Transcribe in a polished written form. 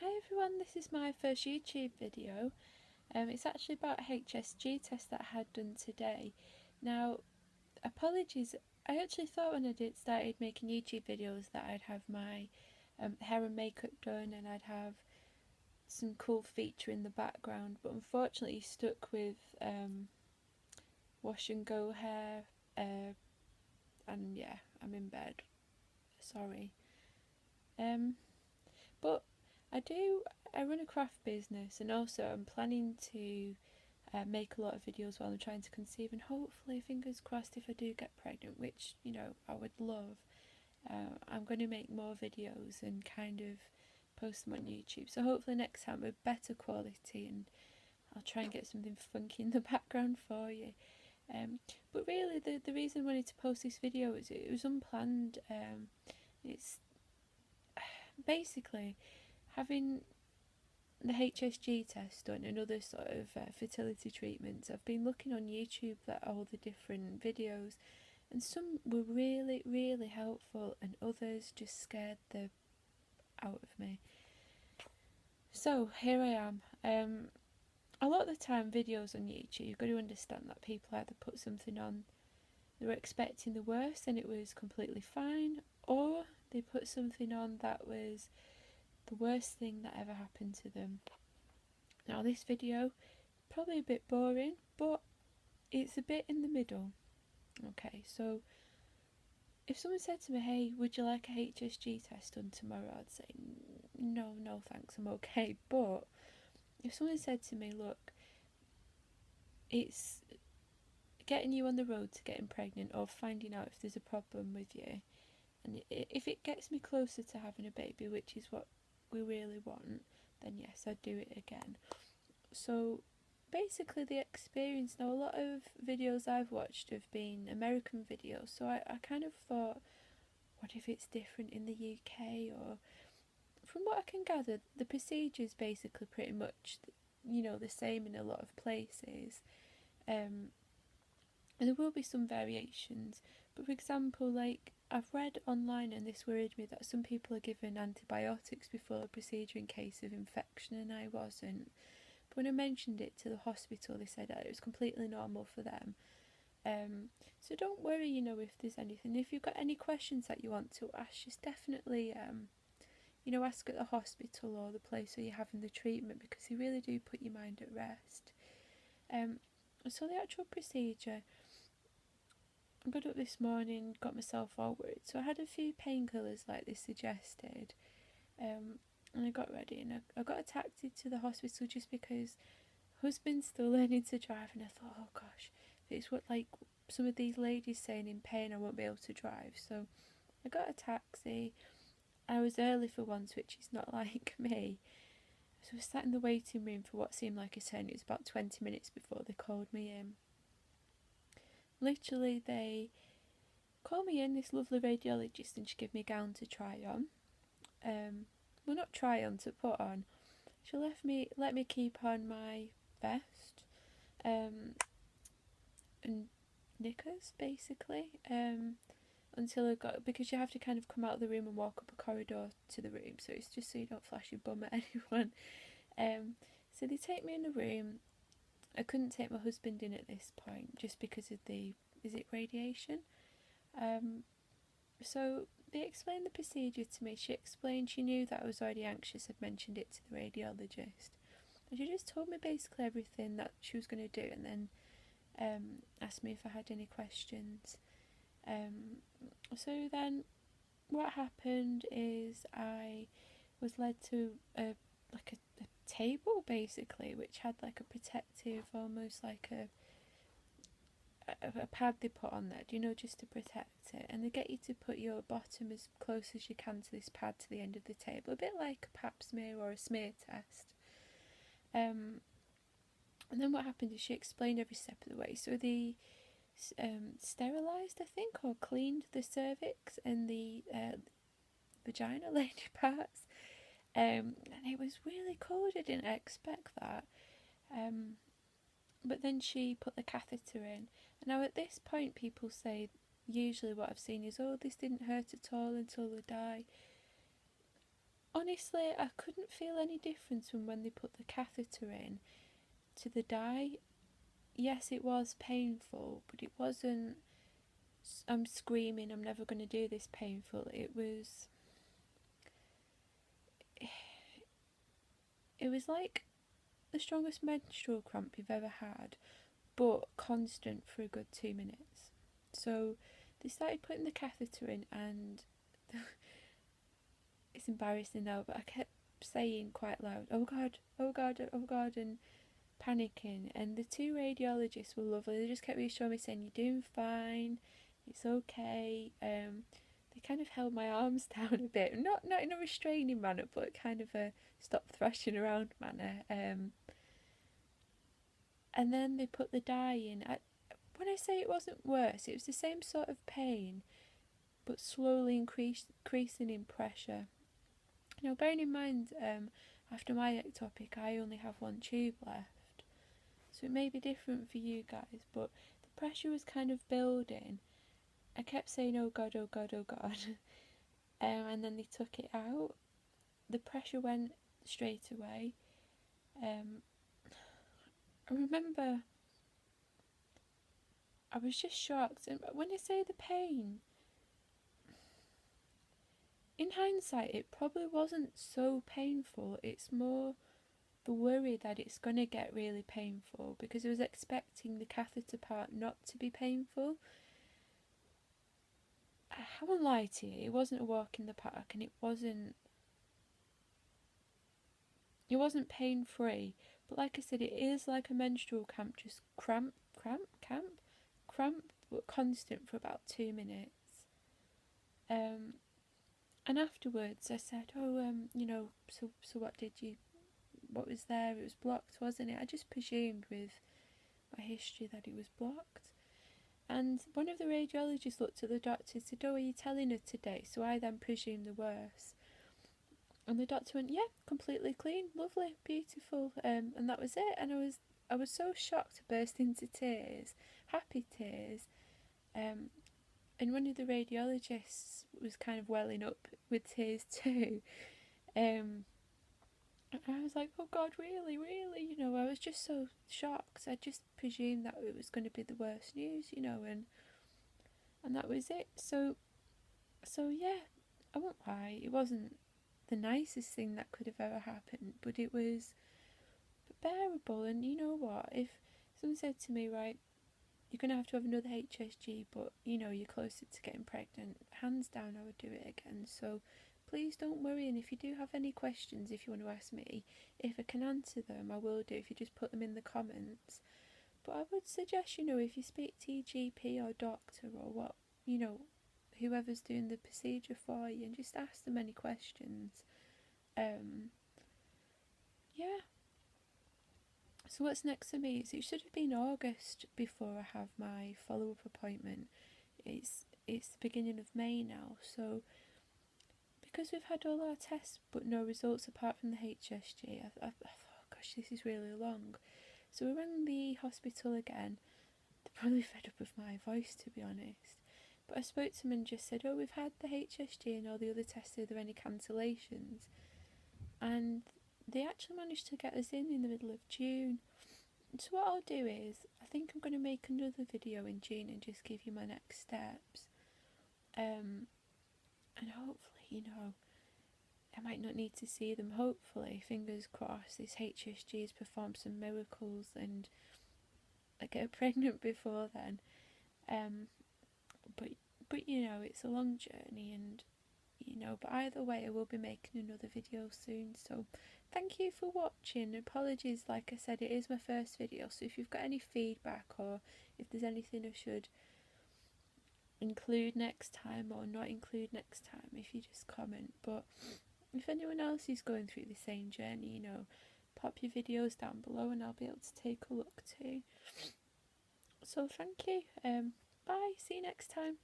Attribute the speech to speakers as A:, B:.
A: Hi everyone, this is my first YouTube video. It's actually about a HSG test that I had done today. Now, apologies, I actually thought when I started making YouTube videos that I'd have my hair and makeup done and I'd have some cool feature in the background, but unfortunately stuck with wash and go hair, and yeah, I'm in bed. Sorry. But I run a craft business, and also I'm planning to make a lot of videos while I'm trying to conceive, and hopefully, fingers crossed, if I do get pregnant, which, you know, I would love, I'm going to make more videos and kind of post them on YouTube. So hopefully next time with better quality, and I'll try and get something funky in the background for you. But really, the reason I wanted to post this video is it was unplanned. It's basically having the HSG test done and other sort of fertility treatments. I've been looking on YouTube at all the different videos, and some were really, really helpful, and others just scared the out of me. So here I am. A lot of the time, videos on YouTube, you've got to understand that people either put something on they were expecting the worst and it was completely fine, or they put something on that was the worst thing that ever happened to them. Now this video, probably a bit boring, but it's a bit in the middle. Okay, so if someone said to me, hey, would you like a HSG test done tomorrow? I'd say, no thanks, I'm okay. But if someone said to me, look, it's getting you on the road to getting pregnant or finding out if there's a problem with you, and if it gets me closer to having a baby, which is what we really want, then yes, I'd do it again. So basically the experience, now a lot of videos I've watched have been American videos, so I kind of thought, what if it's different in the UK? Or from what I can gather, the procedure is basically pretty much, you know, the same in a lot of places. And there will be some variations, but for example, like I've read online, and this worried me, that some people are given antibiotics before the procedure in case of infection, and I wasn't. But when I mentioned it to the hospital, they said that it was completely normal for them. So don't worry, you know, if there's anything. If you've got any questions that you want to ask, just definitely, you know, ask at the hospital or the place where you're having the treatment, because they really do put your mind at rest. So the actual procedure, I got up this morning, got myself all worried, so I had a few painkillers like they suggested, and I got ready, and I got a taxi to the hospital just because husband's still learning to drive, and I thought, oh gosh, if it's what like some of these ladies saying in pain, I won't be able to drive. So I got a taxi. I was early for once, which is not like me. So I sat in the waiting room for what seemed like a turn. It was about 20 minutes before they called me in. Literally, they called me in, this lovely radiologist, and she gave me a gown to try on. Well, not try on, to put on. She let me keep on my vest, and knickers, basically, until I got, because you have to kind of come out of the room and walk up a corridor to the room, so it's just so you don't flash your bum at anyone. So they take me in the room. I couldn't take my husband in at this point just because of the, is it radiation? So they explained the procedure to me. She explained she knew that I was already anxious. I'd mentioned it to the radiologist. And she just told me basically everything that she was going to do, and then asked me if I had any questions. So then what happened is I was led to a table, basically, which had like a protective, almost like a pad they put on there, you know, just to protect it, and they get you to put your bottom as close as you can to this pad to the end of the table, a bit like a pap smear or a smear test. And then what happened is she explained every step of the way. So they sterilised, I think, or cleaned the cervix and the vagina lady parts, and it was really cold. I didn't expect that. But then she put the catheter in. Now at this point, people say, usually what I've seen is, oh, this didn't hurt at all until they die. honestly, I couldn't feel any difference from when they put the catheter in to the dye. Yes, it was painful, but it wasn't, I'm screaming, I'm never going to do this painful. It was like the strongest menstrual cramp you've ever had, but constant for a good 2 minutes. So they started putting the catheter in, and it's embarrassing now, but I kept saying quite loud, "Oh God, oh God, oh God," and panicking. And the two radiologists were lovely. They just kept reassuring me, saying, "You're doing fine. It's okay." They kind of held my arms down a bit, not in a restraining manner, but kind of a stop thrashing around manner. And then they put the dye in. When I say it wasn't worse, it was the same sort of pain, but slowly increasing in pressure. Now, bearing in mind, after my ectopic, I only have one tube left, so it may be different for you guys, but the pressure was kind of building. I kept saying, "Oh God, oh God, oh God," and then they took it out. The pressure went straight away. I remember I was just shocked, and when I say the pain, in hindsight, it probably wasn't so painful. It's more the worry that it's going to get really painful, because I was expecting the catheter part not to be painful. I won't lie to you, it wasn't a walk in the park, and it wasn't pain free. But like I said, it is like a menstrual cramp, just cramp, but constant for about 2 minutes. And afterwards I said, "Oh, so what was there? It was blocked, wasn't it?" I just presumed with my history that it was blocked. And one of the radiologists looked at the doctor and said, "Oh, are you telling her today?" So I then presumed the worst. And the doctor went, "Yeah, completely clean, lovely, beautiful," and that was it. And I was so shocked to burst into tears, happy tears. And one of the radiologists was kind of welling up with tears too. And I was like, "Oh God, really, really?" I was just so shocked. I just presumed that it was going to be the worst news, and that was it. So yeah, I won't lie, it wasn't the nicest thing that could have ever happened, but it was bearable. And you know what? If someone said to me, "Right, you're going to have another HSG, but you're closer to getting pregnant," hands down, I would do it again. So please don't worry. And if you do have any questions, if you want to ask me, if I can answer them, I will do, if you just put them in the comments. But I would suggest, if you speak to your GP or doctor or what, whoever's doing the procedure for you, and just ask them any questions. Yeah. So what's next for me is, it should have been August before I have my follow-up appointment. It's the beginning of May now, so because we've had all our tests but no results apart from the HSG, I thought, gosh, this is really long. So we rang the hospital again. They're probably fed up with my voice, to be honest. But I spoke to them and just said, "Oh, we've had the HSG and all the other tests. Are there any cancellations?" And they actually managed to get us in the middle of June. So what I'll do is, I think I'm going to make another video in June and just give you my next steps. And hopefully, I might not need to see them. Hopefully, fingers crossed, this HSG has performed some miracles and I get pregnant before then. But it's a long journey, and but either way, I will be making another video soon. So thank you for watching. Apologies, like I said, it is my first video, so if you've got any feedback, or if there's anything I should include next time or not include next time, if you just comment. But if anyone else is going through the same journey, pop your videos down below and I'll be able to take a look too. So thank you. Bye, see you next time.